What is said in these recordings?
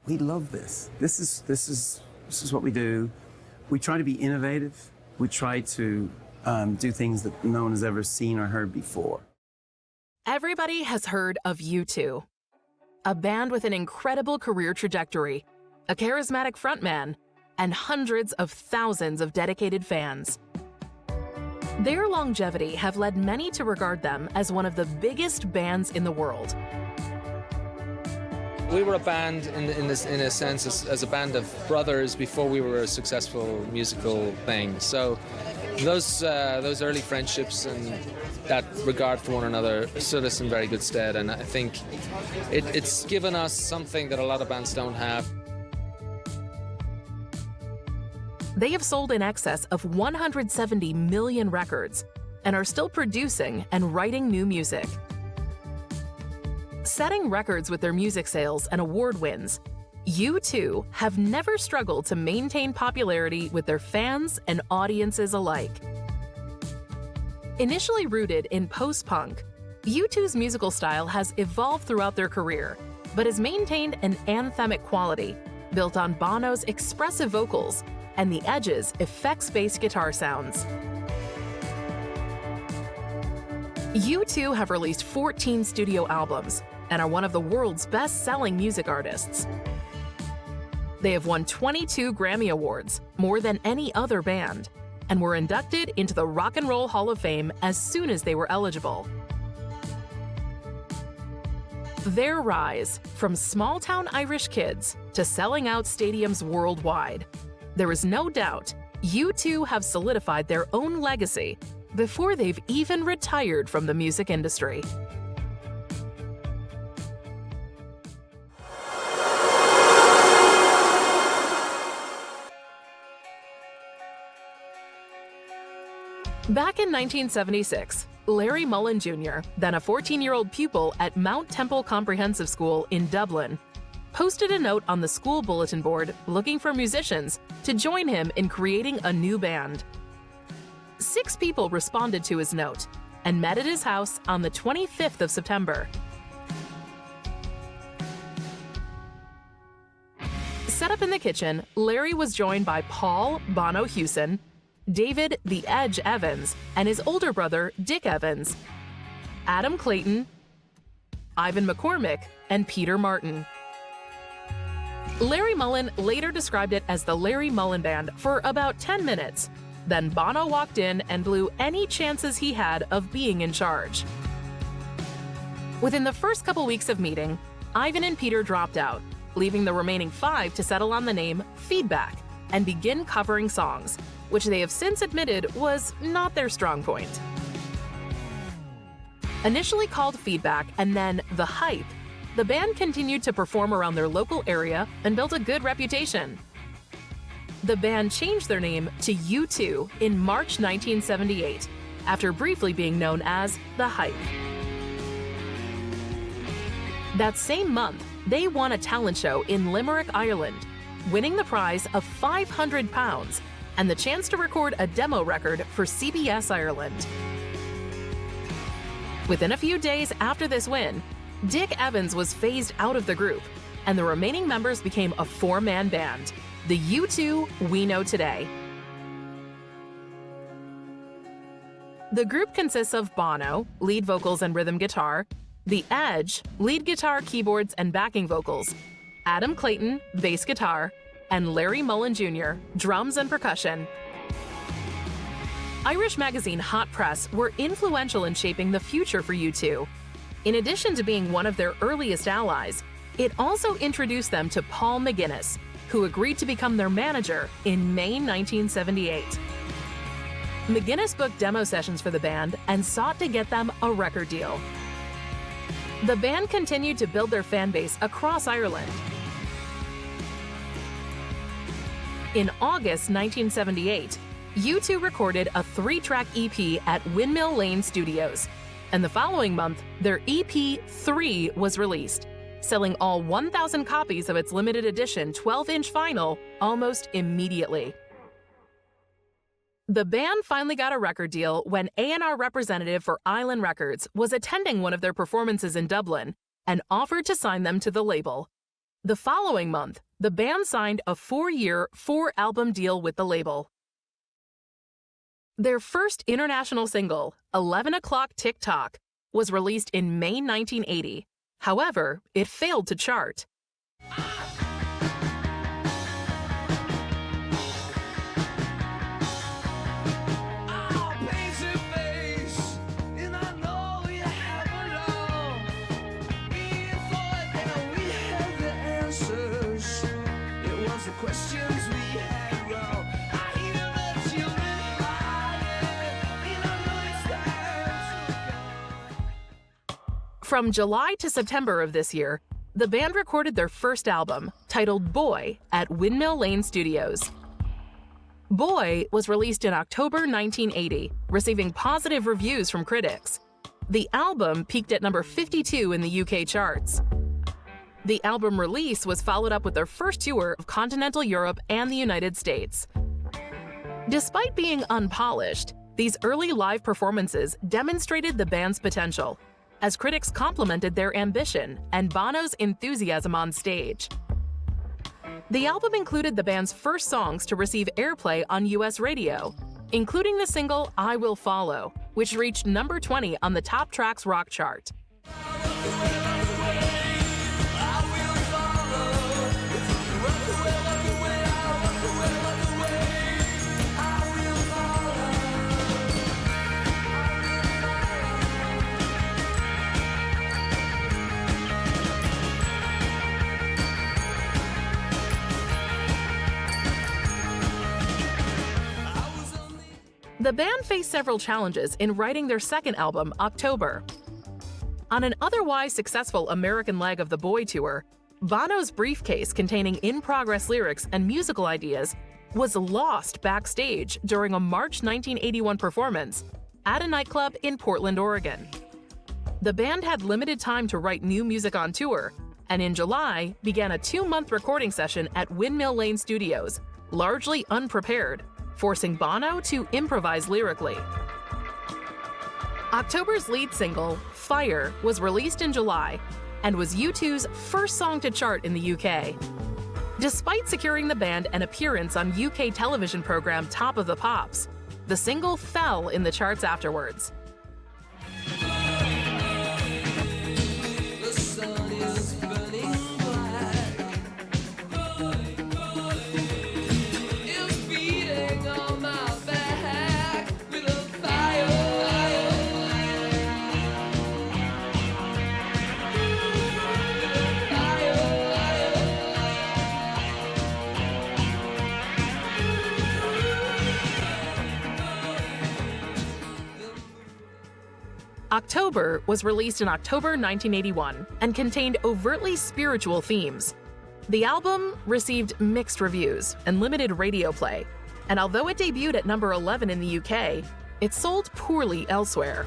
we love this. This is what we do. We try to be innovative. We try to do things that no one has ever seen or heard before. Everybody has heard of U2, a band with an incredible career trajectory, a charismatic frontman, and hundreds of thousands of dedicated fans. Their longevity have led many to regard them as one of the biggest bands in the world. We were a band in a sense as a band of brothers before we were a successful musical thing. So those early friendships and that regard for one another stood us in very good stead, and I think it's given us something that a lot of bands don't have. They have sold in excess of 170 million records and are still producing and writing new music. Setting records with their music sales and award wins, U2 have never struggled to maintain popularity with their fans and audiences alike. Initially rooted in post-punk, U2's musical style has evolved throughout their career, but has maintained an anthemic quality built on Bono's expressive vocals and The Edge's effects-based guitar sounds. U2 have released 14 studio albums and are one of the world's best-selling music artists. They have won 22 Grammy Awards, more than any other band, and were inducted into the Rock and Roll Hall of Fame as soon as they were eligible. Their rise from small-town Irish kids to selling out stadiums worldwide, there is no doubt U2 have solidified their own legacy before they've even retired from the music industry. Back in 1976, Larry Mullen Jr., then a 14-year-old pupil at Mount Temple Comprehensive School in Dublin, posted a note on the school bulletin board looking for musicians to join him in creating a new band. 6 people responded to his note and met at his house on the 25th of September. Set up in the kitchen, Larry was joined by Paul Bono Hewson, David "The Edge" Evans, and his older brother Dick Evans, Adam Clayton, Ivan McCormick, and Peter Martin. Larry Mullen later described it as the Larry Mullen Band for about 10 minutes. Then Bono walked in and blew any chances he had of being in charge. Within the first couple weeks of meeting, Ivan and Peter dropped out, leaving the remaining 5 to settle on the name Feedback and begin covering songs, which they have since admitted was not their strong point. Initially called Feedback and then The Hype, the band continued to perform around their local area and built a good reputation. The band changed their name to U2 in March 1978, after briefly being known as The Hype. That same month, they won a talent show in Limerick, Ireland, winning the prize of £500 and the chance to record a demo record for CBS Ireland. Within a few days after this win, Dick Evans was phased out of the group, and the remaining members became a 4-man band, the U2 we know today. The group consists of Bono, lead vocals and rhythm guitar, The Edge, lead guitar, keyboards, and backing vocals, Adam Clayton, bass guitar, and Larry Mullen Jr., drums and percussion. Irish magazine Hot Press were influential in shaping the future for U2. In addition to being one of their earliest allies, it also introduced them to Paul McGuinness, who agreed to become their manager in May 1978. McGuinness booked demo sessions for the band and sought to get them a record deal. The band continued to build their fan base across Ireland. In August 1978, U2 recorded a 3-track EP at Windmill Lane Studios, and the following month, their EP 3 was released, selling all 1,000 copies of its limited edition 12-inch vinyl almost immediately. The band finally got a record deal when A&R representative for Island Records was attending one of their performances in Dublin and offered to sign them to the label. The following month, the band signed a 4-year, 4-album deal with the label. Their first international single, 11 O'Clock Tick Tock, was released in May 1980. However, it failed to chart. From July to September of this year, the band recorded their first album, titled Boy, at Windmill Lane Studios. Boy was released in October 1980, receiving positive reviews from critics. The album peaked at number 52 in the UK charts. The album release was followed up with their first tour of continental Europe and the United States. Despite being unpolished, these early live performances demonstrated the band's potential, as critics complimented their ambition and Bono's enthusiasm on stage. The album included the band's first songs to receive airplay on US radio, including the single I Will Follow, which reached number 20 on the Top Tracks rock chart. The band faced several challenges in writing their second album, October. On an otherwise successful American leg of the Boy tour, Bono's briefcase containing in-progress lyrics and musical ideas was lost backstage during a March 1981 performance at a nightclub in Portland, Oregon. The band had limited time to write new music on tour, and in July began a 2-month recording session at Windmill Lane Studios, largely unprepared, forcing Bono to improvise lyrically. October's lead single, Fire, was released in July and was U2's first song to chart in the UK. Despite securing the band an appearance on UK television program Top of the Pops, the single fell in the charts afterwards. October was released in October 1981 and contained overtly spiritual themes. The album received mixed reviews and limited radio play, and although it debuted at number 11 in the UK, it sold poorly elsewhere.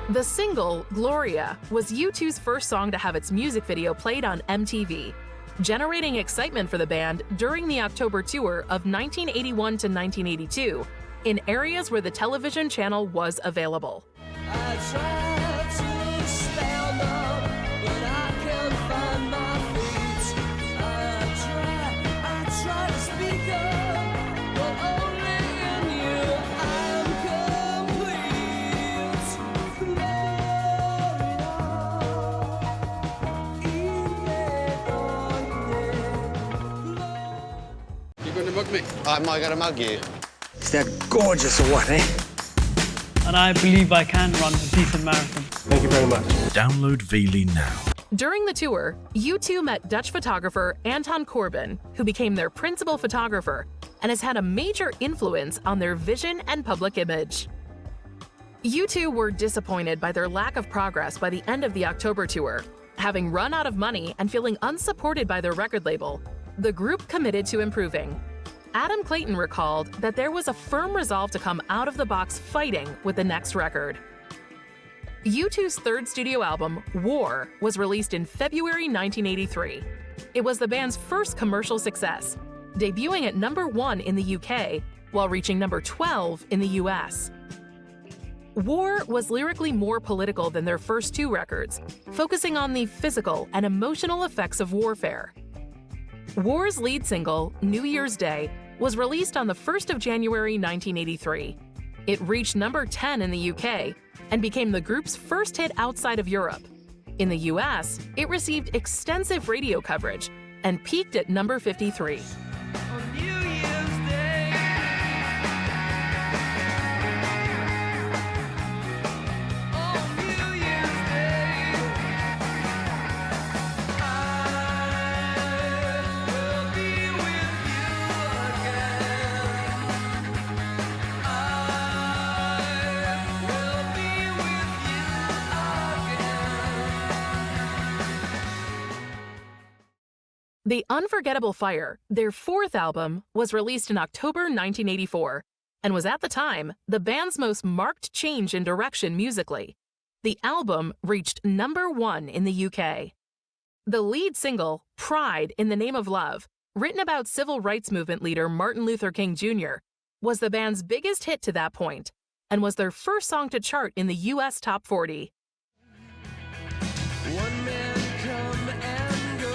The single, Gloria, was U2's first song to have its music video played on MTV, generating excitement for the band during the October tour of 1981 to 1982 in areas where the television channel was available. I try to stand up, but I can't find my feet. I try to speak up, but only in you I am complete. You're going to mug me? Am I going to mug you? Is that gorgeous or what, eh? And I believe I can run a decent marathon. Thank you very much. Download Veely now. During the tour, U2 met Dutch photographer Anton Corbijn, who became their principal photographer and has had a major influence on their vision and public image. U2 were disappointed by their lack of progress by the end of the October tour. Having run out of money and feeling unsupported by their record label, the group committed to improving. Adam Clayton recalled that there was a firm resolve to come out of the box fighting with the next record. U2's third studio album, War, was released in February 1983. It was the band's first commercial success, debuting at number 1 in the UK while reaching number 12 in the US. War was lyrically more political than their first two records, focusing on the physical and emotional effects of warfare. War's lead single, New Year's Day, was released on the 1st of January 1983. It reached number 10 in the UK and became the group's first hit outside of Europe. In the US, it received extensive radio coverage and peaked at number 53. On New Year's Day. On New Year's Day. I will be with you again. I will be with you again. The Unforgettable Fire, their fourth album, was released in October 1984 and was at the time the band's most marked change in direction musically. The album reached number 1 in the UK. The lead single, Pride in the Name of Love, written about civil rights movement leader Martin Luther King Jr., was the band's biggest hit to that point and was their first song to chart in the US Top 40. One man come and go.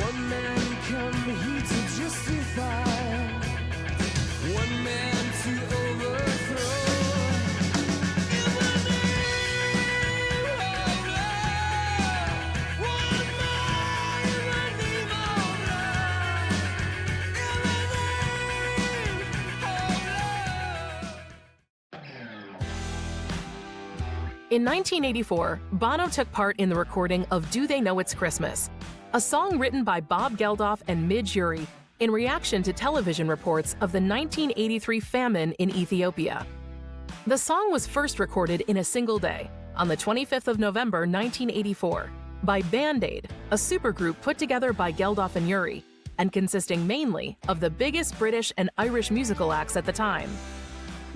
One man come here to justify. One man to overthrow. In the name of love. One man in the name of love. In the name of love. In 1984, Bono took part in the recording of Do They Know It's Christmas, a song written by Bob Geldof and Midge Uri in reaction to television reports of the 1983 famine in Ethiopia. The song was first recorded in a single day, on the 25th of November 1984, by Band Aid, a supergroup put together by Geldof and Uri, and consisting mainly of the biggest British and Irish musical acts at the time.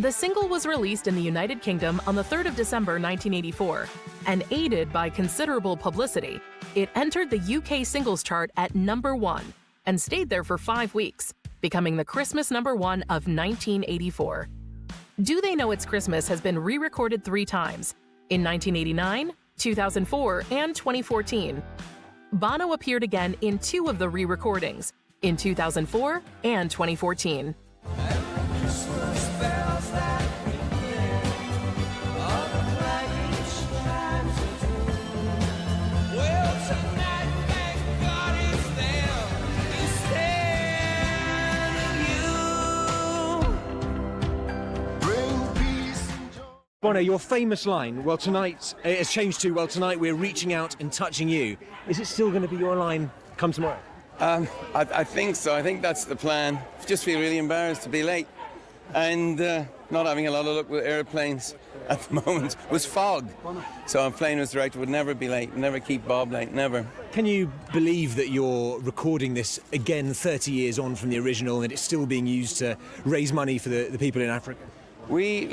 The single was released in the United Kingdom on the 3rd of December 1984, and aided by considerable publicity, it entered the UK singles chart at number 1 and stayed there for 5 weeks, becoming the Christmas number 1 of 1984. Do They Know It's Christmas has been re-recorded 3 times, in 1989, 2004, and 2014. Bono appeared again in 2 of the re-recordings, in 2004 and 2014. Christmas bells that ring are the flagging chimes of doom. Well, tonight, thank God it's them instead of you. Bring peace and joy. Bono, your famous line, well, tonight, it has changed to, well, tonight we're reaching out and touching you. Is it still going to be your line come tomorrow? I think so. I think that's the plan. Just feel really embarrassed to be late. And not having a lot of luck with airplanes at the moment was fog. So a plane was director would never be late, never keep Bob late, never. Can you believe that you're recording this again 30 years on from the original and it's still being used to raise money for the people in Africa? We've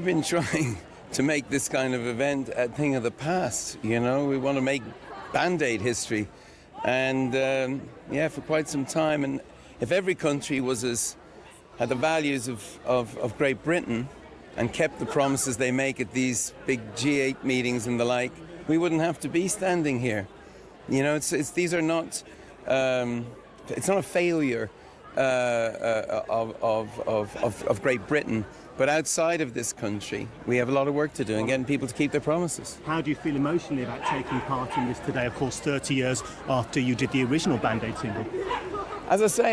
been trying to make this kind of event a thing of the past, you know. We want to make Band-Aid history. And for quite some time. And if every country had the values of Great Britain and kept the promises they make at these big G8 meetings and the like, we wouldn't have to be standing here. You know, these are not. It's not a failure of Great Britain. But outside of this country, we have a lot of work to do in getting people to keep their promises. How do you feel emotionally about taking part in this today, of course, 30 years after you did the original Band-Aid single? As I say,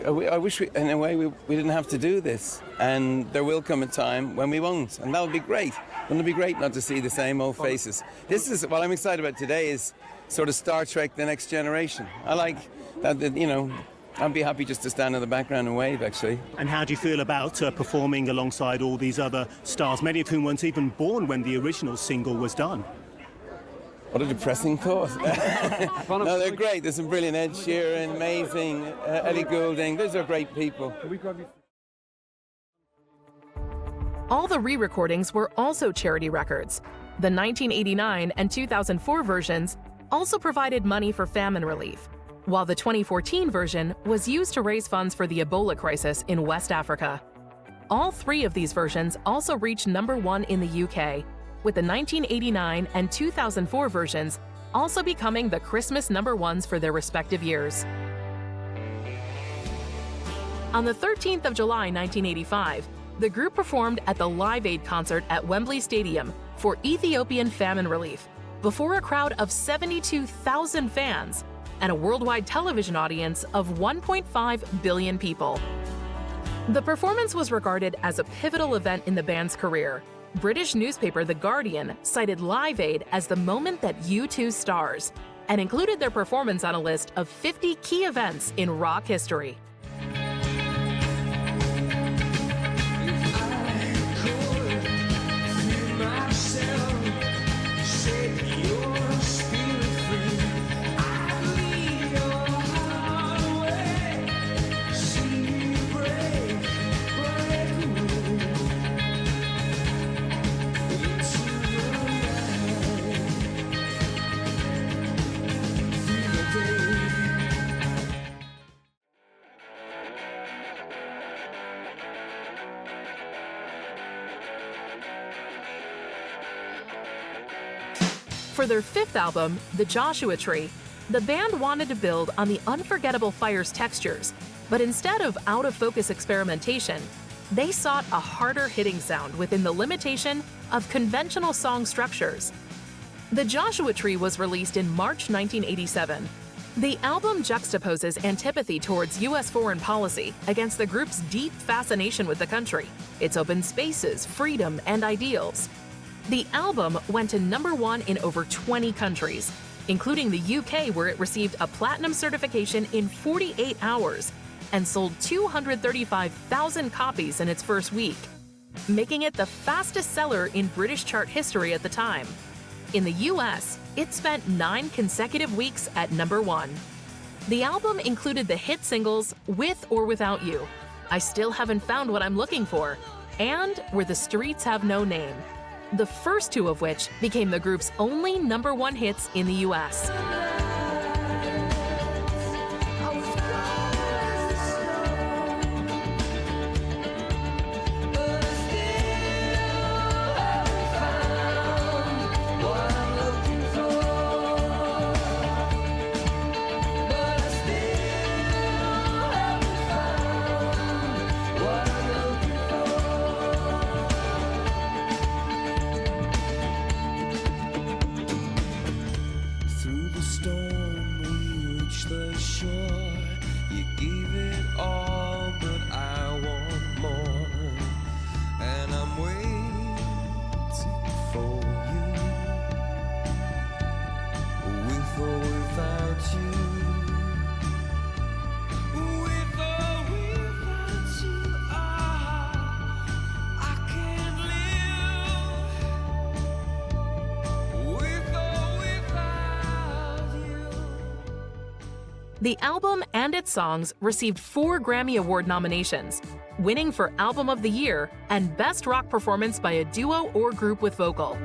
I wish we, in a way, we didn't have to do this. And there will come a time when we won't. And that'll be great. Wouldn't it be great not to see the same old faces? What I'm excited about today is sort of Star Trek: The Next Generation. I like that, you know. I'd be happy just to stand in the background and wave, actually. And how do you feel about performing alongside all these other stars, many of whom weren't even born when the original single was done? What a depressing thought. No, they're great. There's some brilliant Ed Sheeran, amazing, Ellie Goulding. Those are great people. All the re-recordings were also charity records. The 1989 and 2004 versions also provided money for famine relief, while the 2014 version was used to raise funds for the Ebola crisis in West Africa. All three of these versions also reached #1 in the UK, with the 1989 and 2004 versions also becoming the Christmas #1s for their respective years. On the 13th of July 1985, the group performed at the Live Aid concert at Wembley Stadium for Ethiopian famine relief, before a crowd of 72,000 fans and a worldwide television audience of 1.5 billion people. The performance was regarded as a pivotal event in the band's career. British newspaper The Guardian cited Live Aid as the moment that U2 stars, and included their performance on a list of 50 key events in rock history. For their fifth album, The Joshua Tree, the band wanted to build on the Unforgettable Fire's textures, but instead of out-of-focus experimentation, they sought a harder-hitting sound within the limitation of conventional song structures. The Joshua Tree was released in March 1987. The album juxtaposes antipathy towards U.S. foreign policy against the group's deep fascination with the country, its open spaces, freedom, and ideals. The album went to #1 in over 20 countries, including the UK, where it received a platinum certification in 48 hours and sold 235,000 copies in its first week, making it the fastest seller in British chart history at the time. In the US, it spent 9 consecutive weeks at #1. The album included the hit singles With or Without You, I Still Haven't Found What I'm Looking For, and Where the Streets Have No Name, the first two of which became the group's only #1 hits in the US. The album and its songs received 4 Grammy Award nominations, winning for Album of the Year and Best Rock Performance by a Duo or Group with Vocal.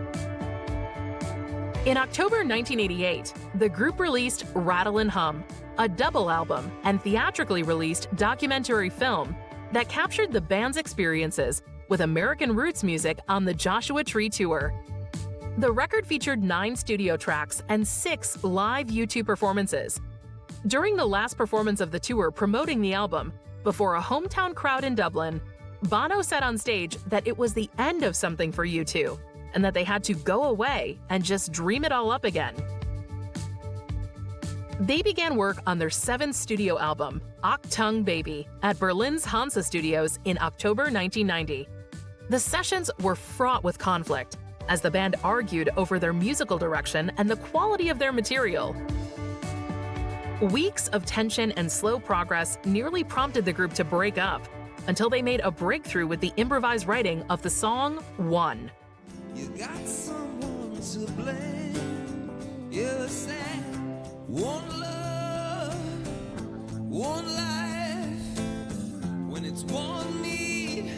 In October 1988, the group released Rattle and Hum, a double album and theatrically released documentary film that captured the band's experiences with American roots music on the Joshua Tree Tour. The record featured 9 studio tracks and 6 live U2 performances. During the last performance of the tour promoting the album, before a hometown crowd in Dublin, Bono said on stage that it was the end of something for U2, and that they had to go away and just dream it all up again. They began work on their 7th studio album, Achtung Baby, at Berlin's Hansa Studios in October 1990. The sessions were fraught with conflict, as the band argued over their musical direction and the quality of their material. Weeks of tension and slow progress nearly prompted the group to break up, until they made a breakthrough with the improvised writing of the song One. You got someone to blame. You said one love, one life. When it's one need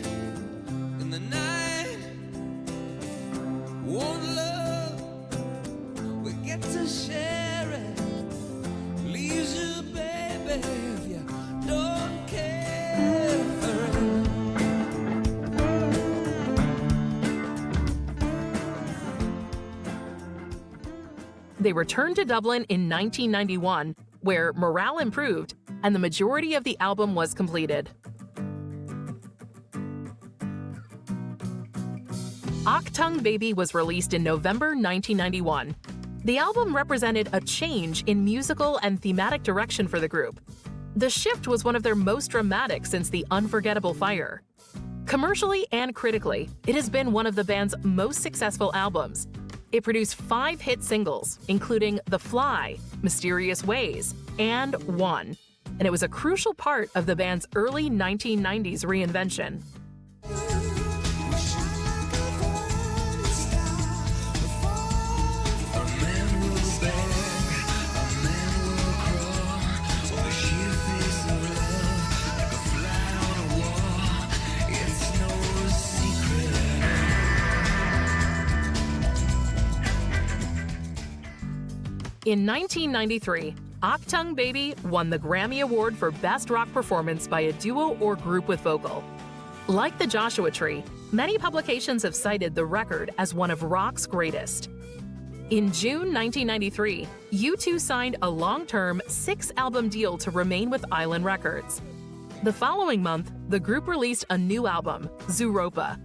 in the night, one love, we get to share it. Leaves you, baby, if you don't care. They returned to Dublin in 1991, where morale improved and the majority of the album was completed. Achtung Baby was released in November 1991. The album represented a change in musical and thematic direction for the group. The shift was one of their most dramatic since The Unforgettable Fire. Commercially and critically, it has been one of the band's most successful albums. It produced 5 hit singles, including The Fly, Mysterious Ways, and One, and it was a crucial part of the band's early 1990s reinvention. In 1993, Achtung Baby won the Grammy Award for Best Rock Performance by a Duo or Group with Vocal. Like the Joshua Tree, many publications have cited the record as one of rock's greatest. In June 1993, U2 signed a long-term 6-album deal to remain with Island Records. The following month, the group released a new album, Zooropa.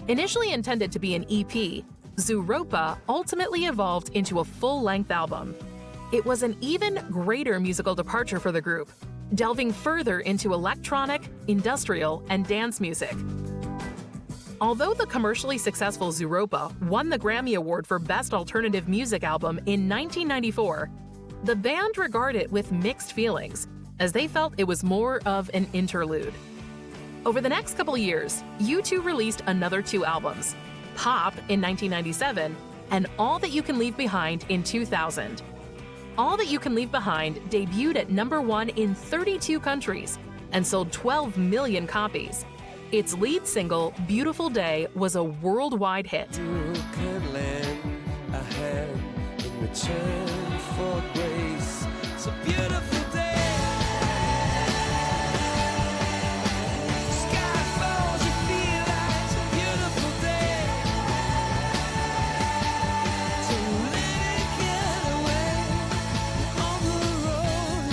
Initially intended to be an EP, Zooropa ultimately evolved into a full-length album. It was an even greater musical departure for the group, delving further into electronic, industrial, and dance music. Although the commercially successful Zooropa won the Grammy Award for Best Alternative Music Album in 1994, the band regarded it with mixed feelings, as they felt it was more of an interlude. Over the next couple years, U2 released another 2 albums, Pop in 1997 and All That You Can Leave Behind in 2000. All That You Can Leave Behind debuted at #1 in 32 countries and sold 12 million copies. Its lead single, Beautiful Day, was a worldwide hit. You could lend a hand in return for grace. It's a beautiful day. Sky falls, you feel like it's a beautiful day. So let it get away on the road.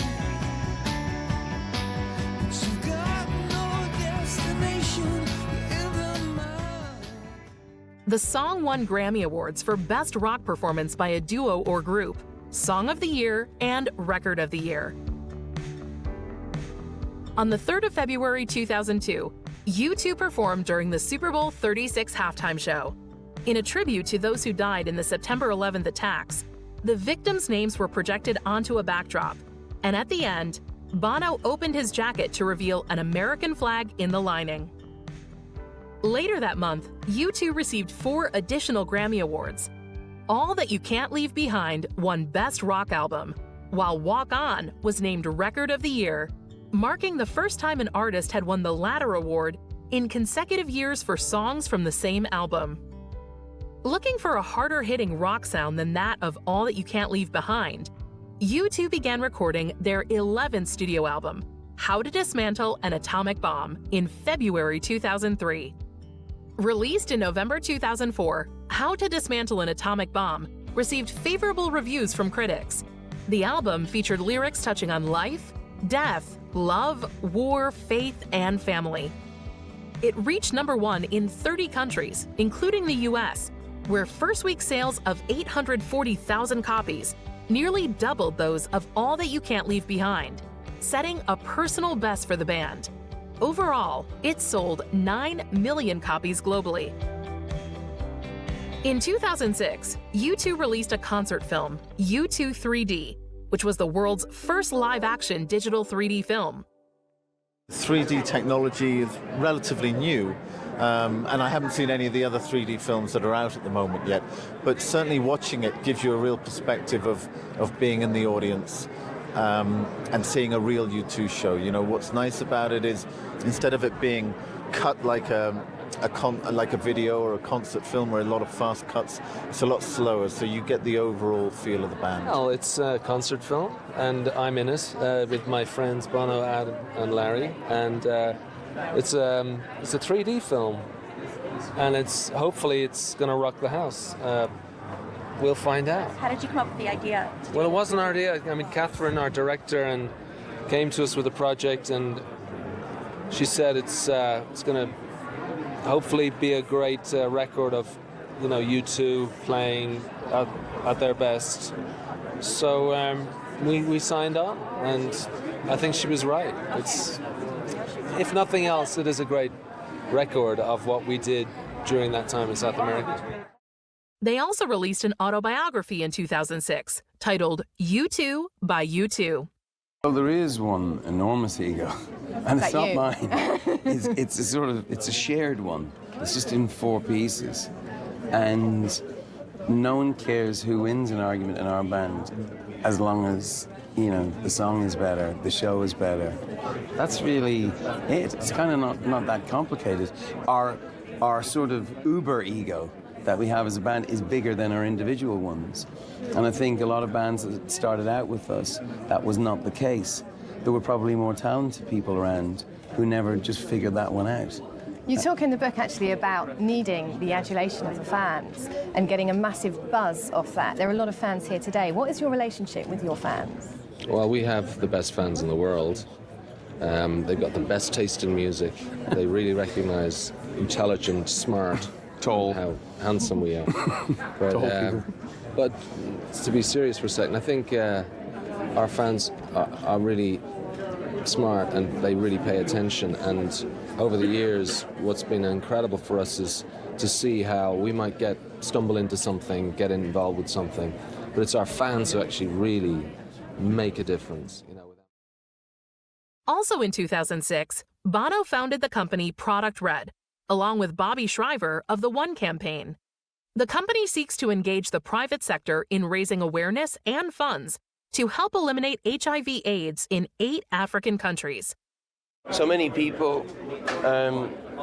But you've got no destination in the mind. The song won Grammy Awards for Best Rock Performance by a Duo or Group, Song of the Year, and Record of the Year. On the 3rd of February 2002, U2 performed during the Super Bowl 36 halftime show. In a tribute to those who died in the September 11th attacks, the victims' names were projected onto a backdrop, and at the end, Bono opened his jacket to reveal an American flag in the lining. Later that month, U2 received 4 additional Grammy Awards. All That You Can't Leave Behind won Best Rock Album, while Walk On was named Record of the Year, marking the first time an artist had won the latter award in consecutive years for songs from the same album. Looking for a harder-hitting rock sound than that of All That You Can't Leave Behind, U2 began recording their 11th studio album, How to Dismantle an Atomic Bomb, in February 2003. Released in November 2004, How to Dismantle an Atomic Bomb received favorable reviews from critics. The album featured lyrics touching on life, death, love, war, faith, and family. It reached #1 in 30 countries, including the US, where first-week sales of 840,000 copies nearly doubled those of All That You Can't Leave Behind, setting a personal best for the band. Overall, it sold 9 million copies globally. In 2006, U2 released a concert film, U2 3D, which was the world's first live-action digital 3D film. 3D technology is relatively new, and I haven't seen any of the other 3D films that are out at the moment yet, but certainly watching it gives you a real perspective of being in the audience and seeing a real U2 show. You know, what's nice about it is instead of it being cut like a video or a concert film where a lot of fast cuts, it's a lot slower, so you get the overall feel of the band. Well, it's a concert film, and I'm in it with my friends Bono, Adam, and Larry, and it's a 3D film, and hopefully it's going to rock the house. we'll find out. How did you come up with the idea? Well, it wasn't our idea. I mean, Catherine, our director, and came to us with a project, and she said it's going to hopefully be a great record of, U2 playing at their best. So we signed on, and I think she was right. It's, if nothing else, it is a great record of what we did during that time in South America. They also released an autobiography in 2006 titled U2 by U2. Well, there is one enormous ego, and it's not you? mine. It's a shared one. It's just in 4 pieces, and no one cares who wins an argument in our band, as long as the song is better, the show is better. That's really it. It's kind of not that complicated. Our sort of uber ego that we have as a band is bigger than our individual ones. And I think a lot of bands that started out with us, that was not the case. There were probably more talented people around who never just figured that one out. You talk in the book actually about needing the adulation of the fans and getting a massive buzz off that. There are a lot of fans here today. What is your relationship with your fans? Well, we have the best fans in the world. They've got the best taste in music. They really recognize intelligent, smart, tall, how handsome we are. But to be serious for a second, I think our fans are really smart and they really pay attention. And over the years, what's been incredible for us is to see how we might stumble into something, get involved with something, but it's our fans who actually really make a difference. Also in 2006, Bono founded the company Product Red, along with Bobby Shriver of the One campaign. The company seeks to engage the private sector in raising awareness and funds to help eliminate HIV/AIDS in 8 African countries. So many people,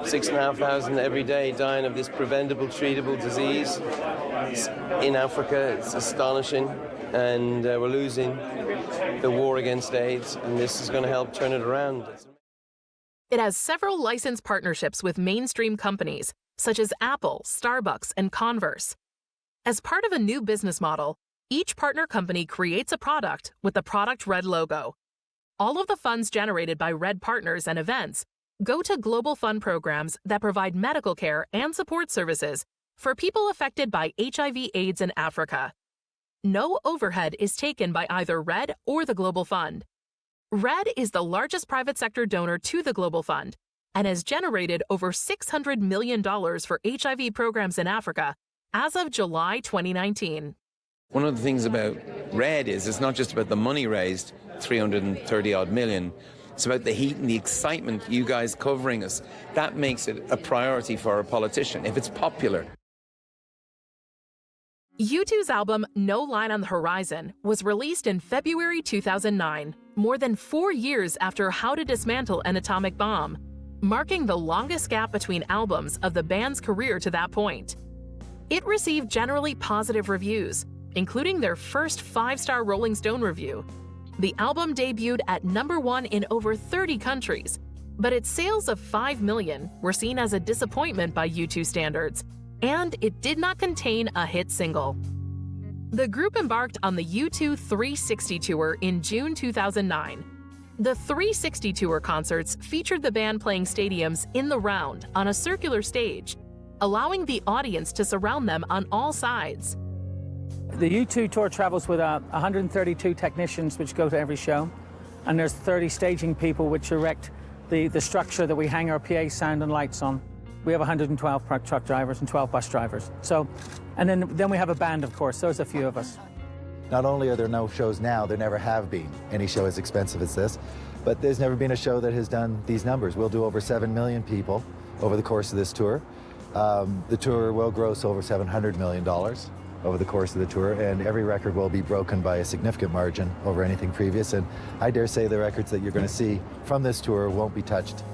6,500 every day, dying of this preventable, treatable disease. In Africa, it's astonishing, and we're losing the war against AIDS, and this is going to help turn it around. It has several licensed partnerships with mainstream companies, such as Apple, Starbucks, and Converse. As part of a new business model, each partner company creates a product with the Product Red logo. All of the funds generated by Red partners and events go to global fund programs that provide medical care and support services for people affected by HIV/AIDS in Africa. No overhead is taken by either Red or the Global Fund. Red is the largest private sector donor to the Global Fund and has generated over $600 million for HIV programs in Africa as of July 2019. One of the things about Red is it's not just about the money raised, 330 odd million. It's about the heat and the excitement, you guys covering us. That makes it a priority for a politician, if it's popular. U2's album No Line on the Horizon was released in February 2009, more than 4 years after How to Dismantle an Atomic Bomb, marking the longest gap between albums of the band's career to that point. It received generally positive reviews, including their first 5-star Rolling Stone review. The album debuted at #1 in over 30 countries, but its sales of 5 million were seen as a disappointment by U2 standards, and it did not contain a hit single. The group embarked on the U2 360 tour in June 2009. The 360 tour concerts featured the band playing stadiums in the round on a circular stage, allowing the audience to surround them on all sides. The U2 tour travels with 132 technicians which go to every show, and there's 30 staging people which erect the structure that we hang our PA sound and lights on. We have 112 truck drivers and 12 bus drivers. So, and then we have a band, of course. There's a few of us. Not only are there no shows now, there never have been any show as expensive as this, but there's never been a show that has done these numbers. We'll do over 7 million people over the course of this tour. The tour will gross over $700 million over the course of the tour, and every record will be broken by a significant margin over anything previous, and I dare say the records that you're going to see from this tour won't be touched.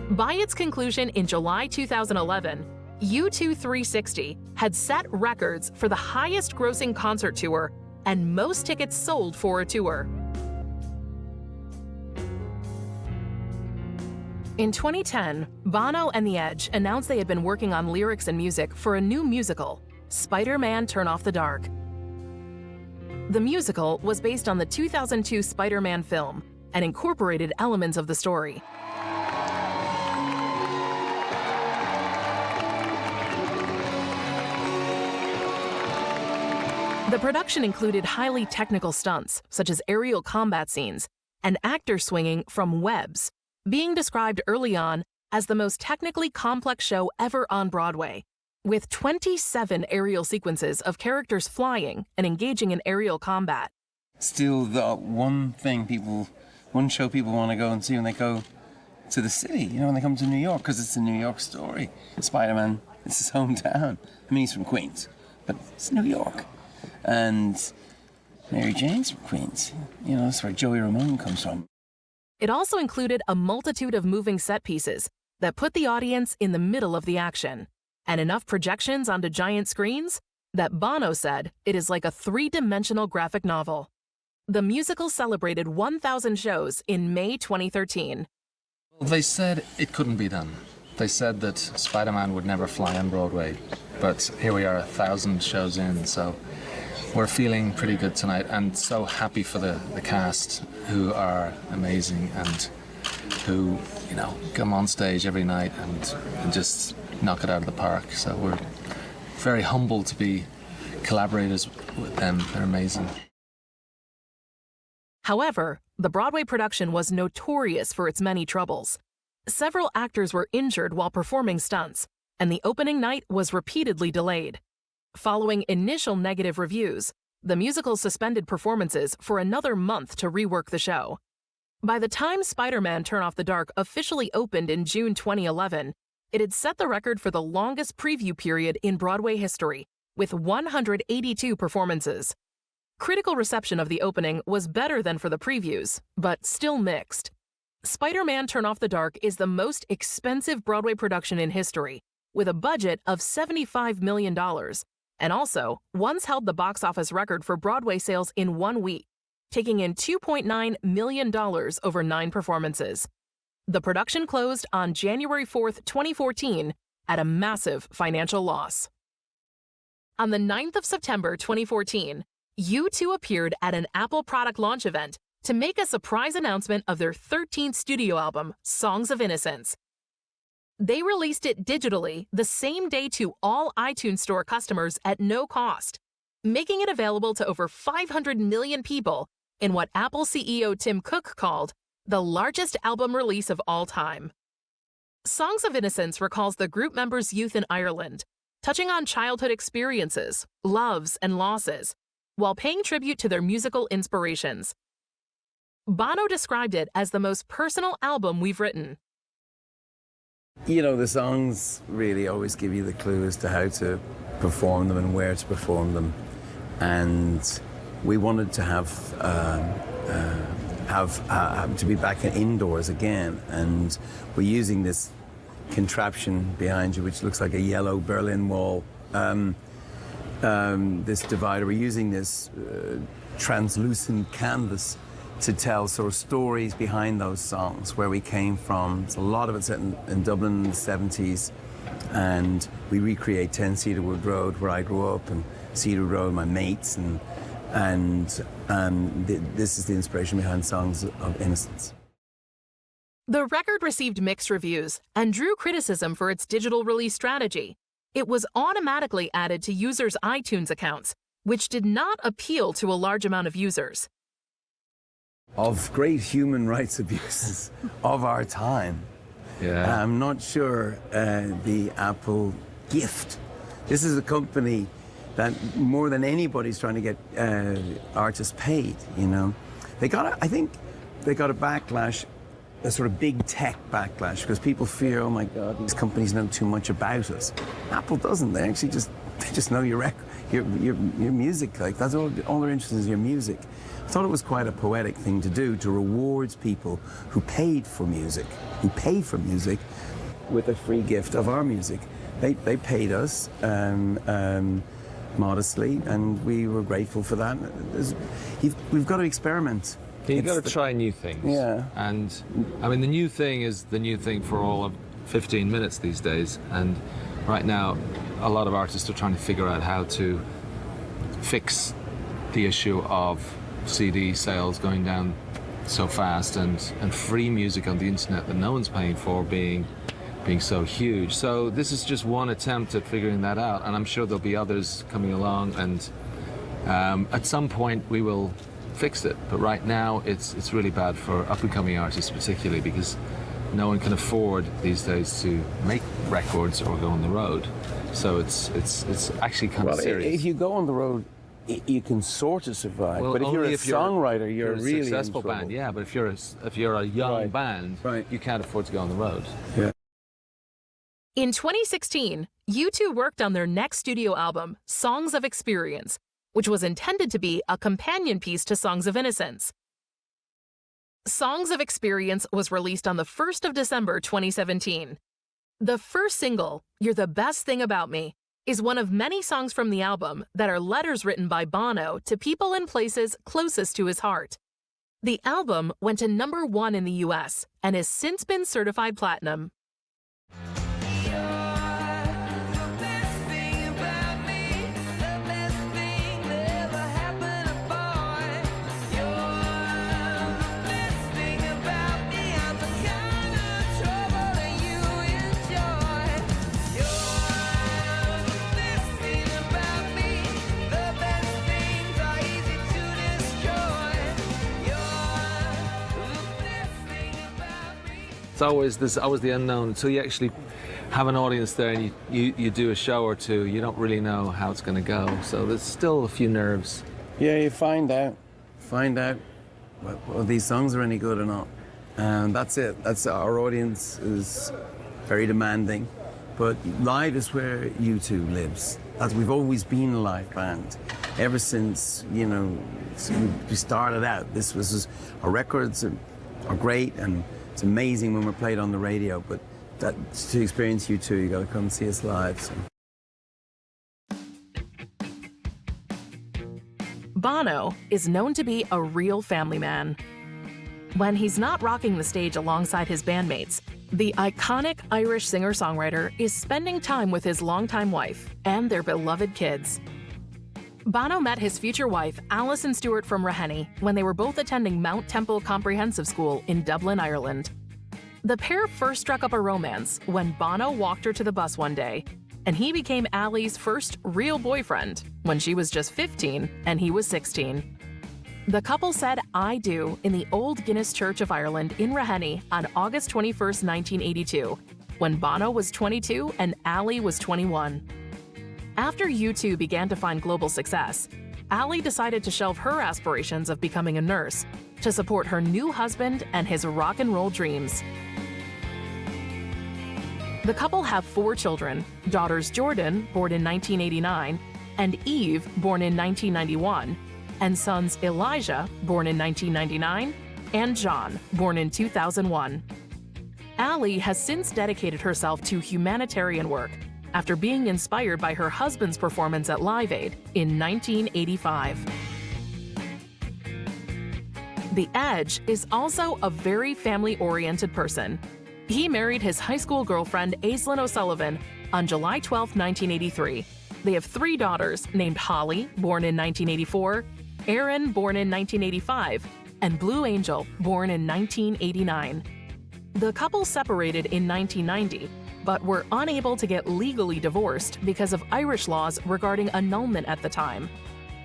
By its conclusion in July 2011, U2 360 had set records for the highest grossing concert tour and most tickets sold for a tour. In 2010, Bono and The Edge announced they had been working on lyrics and music for a new musical, Spider-Man Turn Off the Dark. The musical was based on the 2002 Spider-Man film and incorporated elements of the story. The production included highly technical stunts, such as aerial combat scenes, and actors swinging from webs, being described early on as the most technically complex show ever on Broadway, with 27 aerial sequences of characters flying and engaging in aerial combat. Still, the one show people want to go and see when they go to the city, when they come to New York, because it's a New York story. Spider-Man, it's his hometown. I mean, he's from Queens, but it's New York. And Mary Jane's from Queens. That's where Joey Ramone comes from. It also included a multitude of moving set pieces that put the audience in the middle of the action, and enough projections onto giant screens that Bono said it is like a three-dimensional graphic novel. The musical celebrated 1,000 shows in May 2013. They said it couldn't be done. They said that Spider-Man would never fly on Broadway, but here we are 1,000 shows in, so we're feeling pretty good tonight, and so happy for the cast, who are amazing and who, come on stage every night and just knock it out of the park. So we're very humbled to be collaborators with them. They're amazing. However, the Broadway production was notorious for its many troubles. Several actors were injured while performing stunts, and the opening night was repeatedly delayed. Following initial negative reviews, the musical suspended performances for another month to rework the show. By the time Spider-Man Turn Off the Dark officially opened in June 2011, it had set the record for the longest preview period in Broadway history, with 182 performances. Critical reception of the opening was better than for the previews, but still mixed. Spider-Man Turn Off the Dark is the most expensive Broadway production in history, with a budget of $75 million, and also once held the box office record for Broadway sales in 1 week, taking in $2.9 million over 9 performances. The production closed on January 4th, 2014, at a massive financial loss. On the 9th of September 2014, U2 appeared at an Apple product launch event to make a surprise announcement of their 13th studio album, Songs of Innocence. They released it digitally the same day to all iTunes Store customers at no cost, making it available to over 500 million people in what Apple CEO Tim Cook called the largest album release of all time. Songs of Innocence recalls the group members' youth in Ireland, touching on childhood experiences, loves, and losses, while paying tribute to their musical inspirations. Bono described it as the most personal album we've written. The songs really always give you the clue as to how to perform them and where to perform them. And we wanted to have to be back indoors again. And we're using this contraption behind you, which looks like a yellow Berlin Wall. This divider, we're using this translucent canvas to tell sort of stories behind those songs, where we came from. So a lot of it's set in Dublin in the 70s, and we recreate 10 Cedarwood Road, where I grew up, and Cedarwood Road, my mates, and this is the inspiration behind Songs of Innocence. The record received mixed reviews and drew criticism for its digital release strategy. It was automatically added to users' iTunes accounts, which did not appeal to a large amount of users. Of great human rights abuses of our time. Yeah. I'm not sure the Apple gift. This is a company that more than anybody's trying to get artists paid, I think they got a backlash, a sort of big tech backlash, because people fear, oh my God, these companies know too much about us. Apple doesn't. They actually just know your music. Like, that's all they're interested in is your music. I thought it was quite a poetic thing to do, to reward people who pay for music with a free gift of our music. They paid us modestly, and we were grateful for that. We've got to experiment. You've got to try new things. Yeah. And, I mean, the new thing is the new thing for all of 15 minutes these days. And right now, a lot of artists are trying to figure out how to fix the issue of CD sales going down so fast and free music on the internet that no one's paying for being so huge. So this is just one attempt at figuring that out, and I'm sure there'll be others coming along, and at some point we will fix it. But right now it's really bad for up-and-coming artists particularly, because no one can afford these days to make records or go on the road. So it's actually kind of serious. If you go on the road, you can sort of survive. Well, but if you're a songwriter, you're a really successful in trouble. band. Yeah, but if you're a young band, you can't afford to go on the road. Yeah. In 2016, U2 worked on their next studio album, Songs of Experience, which was intended to be a companion piece to Songs of Innocence. Songs of Experience was released on the 1st of December 2017. The first single, You're the Best Thing About Me, is one of many songs from the album that are letters written by Bono to people and places closest to his heart. The album went to #1 in the US and has since been certified platinum. There's always the unknown until you actually have an audience there and you do a show or two. You don't really know how it's going to go. So there's still a few nerves. Yeah, you find out whether these songs are any good or not, and that's it. That's our audience is very demanding, but live is where U2 lives. We've always been a live band ever since we started out. Our records are great, and it's amazing when we're played on the radio, but to experience U2, you got to come see us live. So. Bono is known to be a real family man. When he's not rocking the stage alongside his bandmates, the iconic Irish singer-songwriter is spending time with his longtime wife and their beloved kids. Bono met his future wife, Alison Stewart from Raheny, when they were both attending Mount Temple Comprehensive School in Dublin, Ireland. The pair first struck up a romance when Bono walked her to the bus one day, and he became Ali's first real boyfriend when she was just 15 and he was 16. The couple said "I do" in the Old Guinness Church of Ireland in Raheny on August 21, 1982, when Bono was 22 and Ali was 21. After U2 began to find global success, Ali decided to shelve her aspirations of becoming a nurse to support her new husband and his rock and roll dreams. The couple have 4 children, daughters Jordan, born in 1989, and Eve, born in 1991, and sons Elijah, born in 1999, and John, born in 2001. Ali has since dedicated herself to humanitarian work after being inspired by her husband's performance at Live Aid in 1985. The Edge is also a very family-oriented person. He married his high school girlfriend, Aislinn O'Sullivan, on July 12, 1983. They have 3 daughters named Holly, born in 1984, Erin, born in 1985, and Blue Angel, born in 1989. The couple separated in 1990, but were unable to get legally divorced because of Irish laws regarding annulment at the time.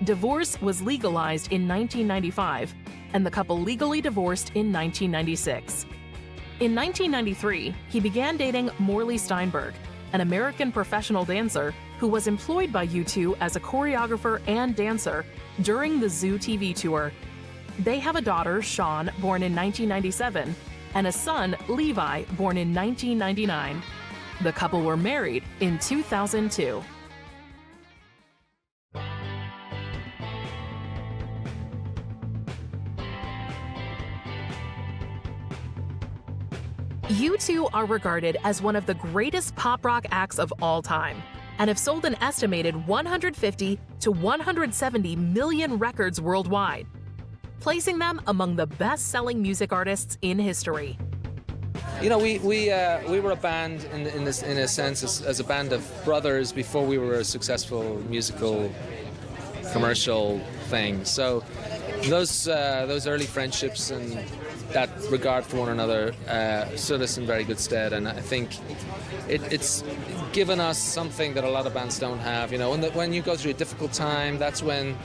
Divorce was legalized in 1995, and the couple legally divorced in 1996. In 1993, he began dating Morley Steinberg, an American professional dancer who was employed by U2 as a choreographer and dancer during the Zoo TV tour. They have a daughter, Sean, born in 1997, and a son, Levi, born in 1999. The couple were married in 2002. U2 are regarded as one of the greatest pop rock acts of all time and have sold an estimated 150 to 170 million records worldwide, placing them among the best-selling music artists in history. You know, we were a band in a sense as a band of brothers before we were a successful musical commercial thing. So those early friendships and that regard for one another stood us in very good stead, and I think it's given us something that a lot of bands don't have. You know, when you go through a difficult time, that's when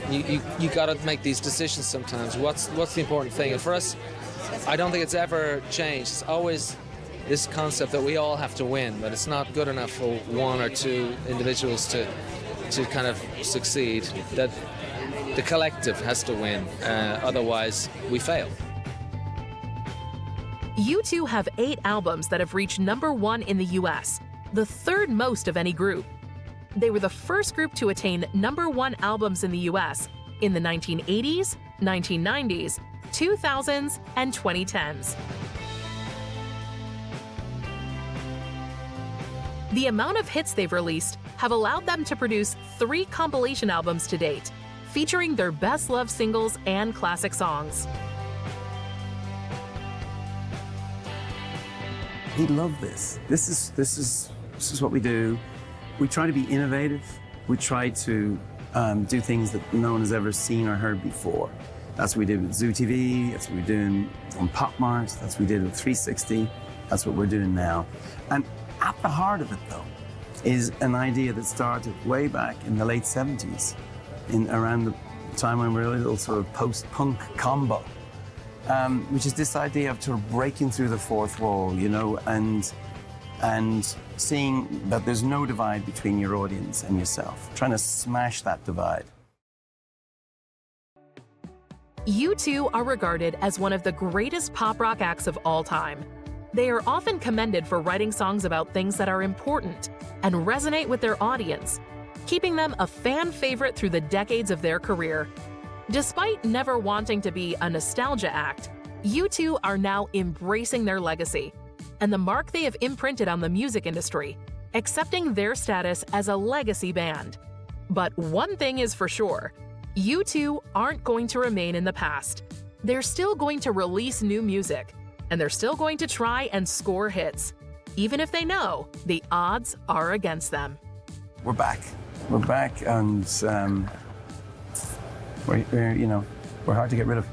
you got to make these decisions sometimes. What's the important thing? And for us, I don't think it's ever changed. It's always this concept that we all have to win, that it's not good enough for one or two individuals to kind of succeed, that the collective has to win, otherwise we fail. U2 have 8 albums that have reached #1 in the US, the third most of any group. They were the first group to attain #1 albums in the US in the 1980s, 1990s, 2000s, and 2010s. The amount of hits they've released have allowed them to produce 3 compilation albums to date, featuring their best-loved singles and classic songs. We love this. This is what we do. We try to be innovative. We try to do things that no one has ever seen or heard before. That's what we did with Zoo TV. That's what we're doing on Pop Mart. That's what we did with 360. That's what we're doing now. And at the heart of it, though, is an idea that started way back in the late 70s, around the time when we were a little sort of post-punk combo, which is this idea of sort of breaking through the fourth wall, you know, and seeing that there's no divide between your audience and yourself, trying to smash that divide. U2 are regarded as one of the greatest pop rock acts of all time. They are often commended for writing songs about things that are important and resonate with their audience, keeping them a fan favorite through the decades of their career. Despite never wanting to be a nostalgia act, U2 are now embracing their legacy and the mark they have imprinted on the music industry, accepting their status as a legacy band. But one thing is for sure, U2 aren't going to remain in the past. They're still going to release new music, and they're still going to try and score hits, even if they know the odds are against them. We're back. We're back, and we're hard to get rid of.